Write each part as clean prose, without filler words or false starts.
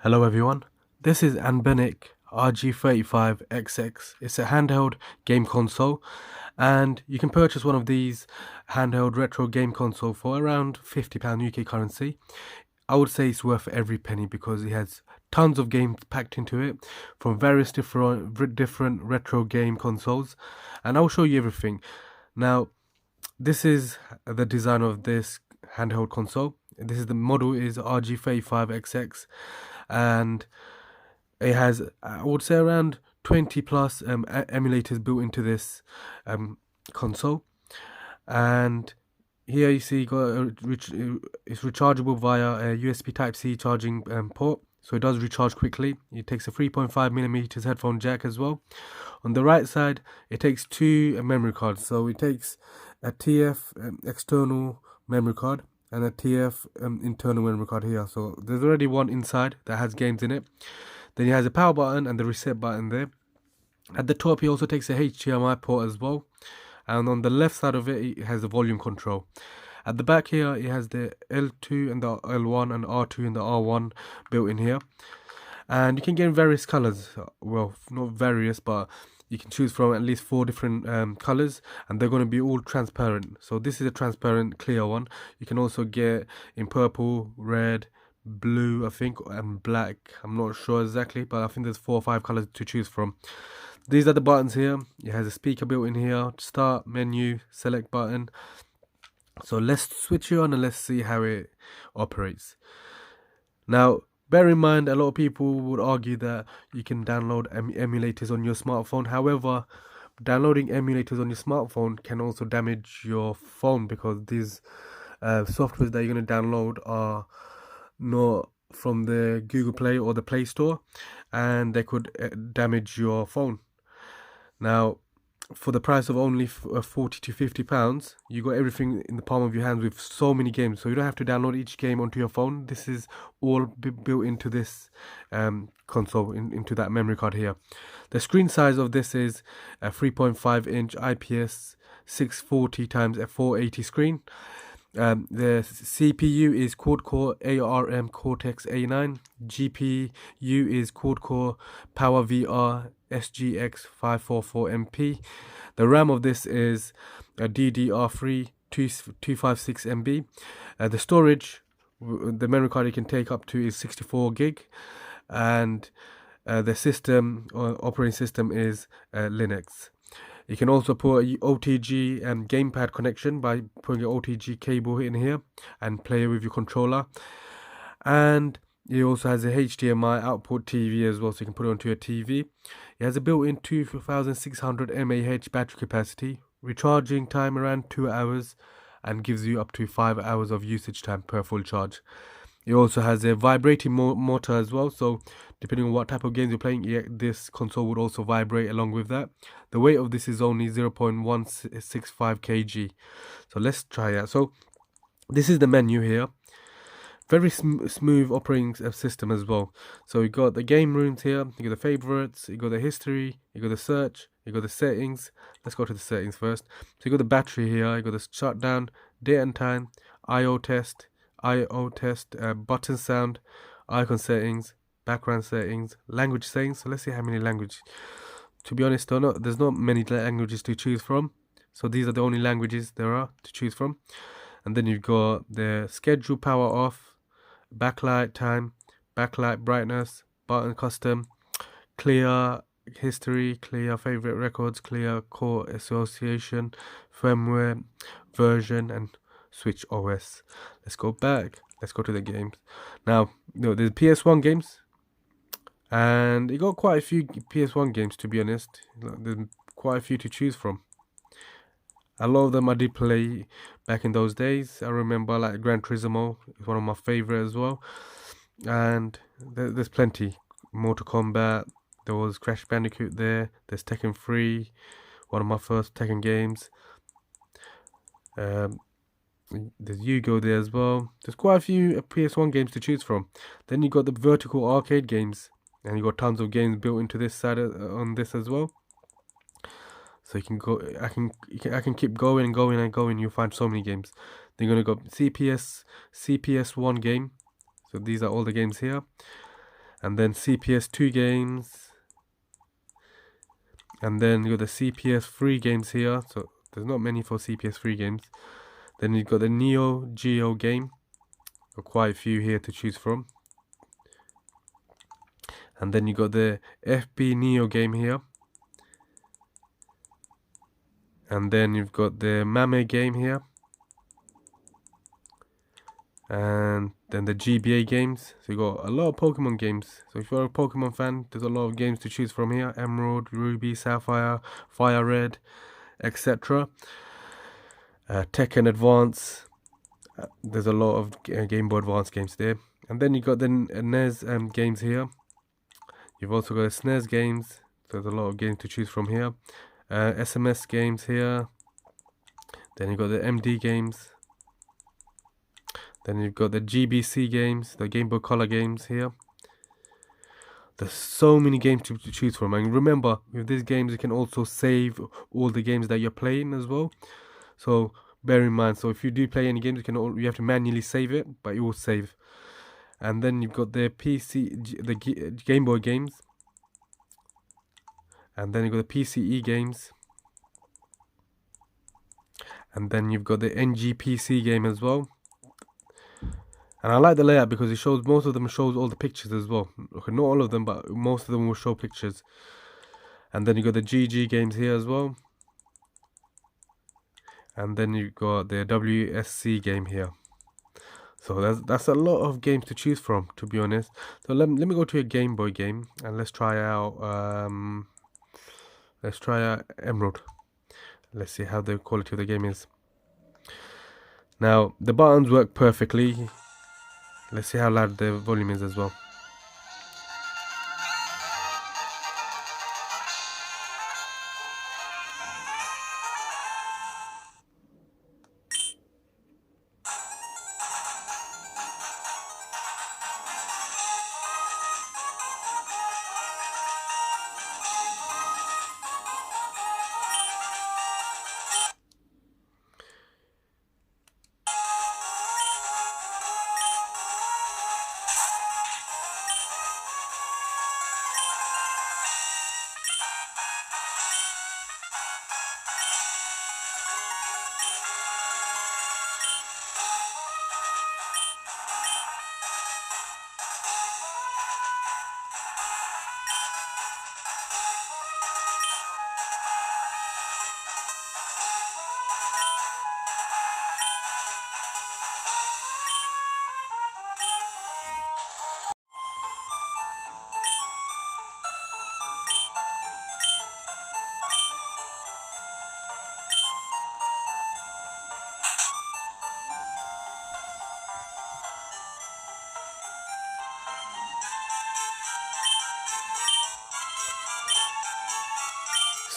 Hello everyone, this is Anbernic RG35XX. It's a handheld game console and you can purchase one of these handheld retro game console for around £50 UK currency. I would say it's worth every penny because it has tons of games packed into it from various different retro game consoles, and I'll show you everything. Now, this is the design of this handheld console. The model is RG35XX, and it has, I would say, around 20 plus emulators built into this console. And here you see it's rechargeable via a USB Type-C charging port, so it does recharge quickly. It takes a 3.5mm headphone jack as well. On the right side, it takes two memory cards. So it takes a TF external memory card and a TF internal memory card here. So there's already one inside that has games in it. Then it has a power button and the reset button there. At the top, it also takes a HDMI port as well. And on the left side of it, it has the volume control. At the back here, it has the L2 and the L1 and R2 and the R1 built in here. And you can get in various colors. Well, not various, but you can choose from at least 4 different colors, and they're going to be all transparent. So this is a transparent clear one. You can also get in purple, red, blue, I think, and black. I'm not sure exactly, but I think there's 4 or 5 colors to choose from. These are the buttons here. It has a speaker built in here, start, menu, select button. So let's switch it on and let's see how it operates. Now, bear in mind, a lot of people would argue that you can download emulators on your smartphone. However, downloading emulators on your smartphone can also damage your phone because these softwares that you're going to download are not from the Google Play or the Play Store, and they could damage your phone. Now, for the price of only 40 to 50 pounds, you got everything in the palm of your hands with so many games, so you don't have to download each game onto your phone. This is all built into this console, into that memory card here. The screen size of this is a 3.5-inch IPS 640 x 480 screen. The CPU is quad-core ARM Cortex-A9. GPU is quad-core PowerVR SGX 544MP. The RAM of this is a DDR3 256 MB. The storage, the memory card you can take up to is 64 gig, and the system operating system is Linux. You can also put a OTG gamepad connection by putting an OTG cable in here and play with your controller. And it also has a HDMI output TV as well, so you can put it onto your TV. It has a built-in 2600 mAh battery capacity, recharging time around 2 hours, and gives you up to 5 hours of usage time per full charge. It also has a vibrating motor as well, so depending on what type of games you're playing, this console would also vibrate along with that. The weight of this is only 0.165 kg. So let's try it. So this is the menu here. Very smooth operating system as well. So you got the game rooms here, you got the favorites, you got the history, you got the search, you got the settings. Let's go to the settings first. So you got the battery here, you got the shutdown, date and time, IO test, button sound, icon settings, background settings, language settings. So let's see how many languages. To be honest, there's not many languages to choose from. So these are the only languages there are to choose from. And then you've got the schedule, power off, backlight time, backlight brightness, button custom, clear history, clear favorite records, clear core association, firmware, version, and switch OS. Let's go back. Let's go to the games. Now, there's PS1 games, and you got quite a few PS1 games, to be honest. There's quite a few to choose from. A lot of them I did play back in those days. I remember like Gran Turismo is one of my favorite as well. And there's plenty. Mortal Kombat. There was Crash Bandicoot there. There's Tekken 3, one of my first Tekken games. There's Yu-Gi-Oh there as well. There's quite a few PS1 games to choose from. Then you got the vertical arcade games, and you got tons of games built into this side on this as well. So you can go. I can keep going and going and going. You'll find so many games. Then you're gonna go CPS1 game. So these are all the games here. and then CPS2 games, and then you got the CPS3 games here. So there's not many for CPS3 games. Then you've got the Neo Geo game. Got quite a few here to choose from. And then you got the FB Neo game here. And then you've got the Mame game here. And then the GBA games. So you got a lot of Pokemon games. So if you're a Pokemon fan, there's a lot of games to choose from here. Emerald, Ruby, Sapphire, Fire Red, etc. Tekken Advance. There's a lot of Game Boy Advance games there. And then you got the NES games here. You've also got the SNES games. So there's a lot of games to choose from here. SMS games here. Then you've got the MD games. Then you've got the GBC games, the Game Boy Color games here. There's so many games to choose from. And remember, with these games, you can also save all the games that you're playing as well. So bear in mind. So if you do play any games, you have to manually save it, but it will save. And then you've got the the Game Boy games. And then you've got the PCE games. And then you've got the NGPC game as well. And I like the layout because it shows, most of them shows all the pictures as well. Okay, not all of them, but most of them will show pictures. And then you got the GG games here as well. And then you got the WSC game here. So that's a lot of games to choose from, to be honest. So let me go to a Game Boy game and let's try out Emerald. Let's see how the quality of the game is. Now the buttons work perfectly. Let's see how loud the volume is as well.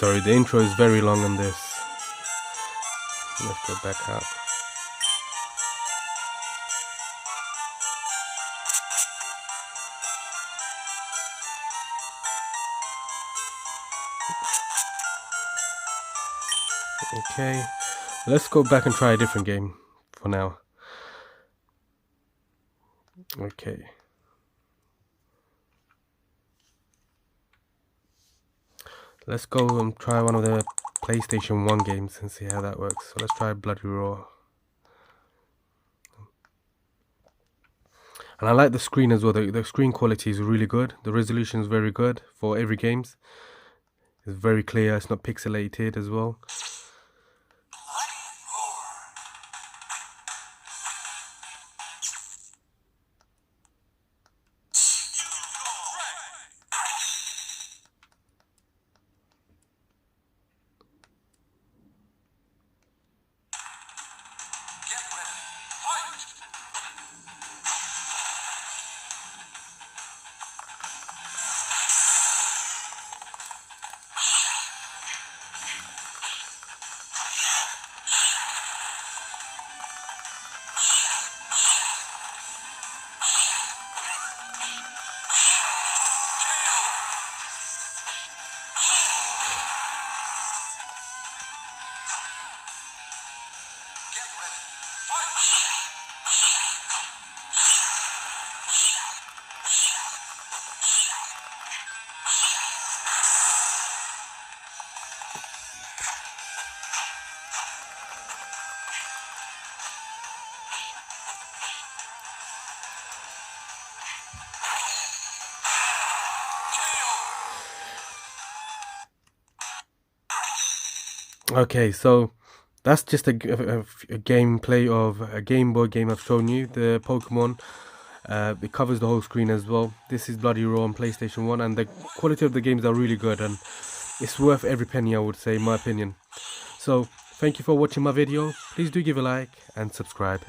Sorry, the intro is very long on this. Let's go back out. Okay, let's go back and try a different game for now. Okay. Let's go and try one of the PlayStation 1 games and see how that works. So let's try Bloody Roar. And I like the screen as well. The screen quality is really good. The resolution is very good for every games. It's very clear. It's not pixelated as well. Okay, so that's just a gameplay of a Game Boy game I've shown you, the Pokemon. It covers the whole screen as well. This is bloody raw on PlayStation 1, and the quality of the games are really good, and it's worth every penny, I would say, in my opinion. So, thank you for watching my video. Please do give a like and subscribe.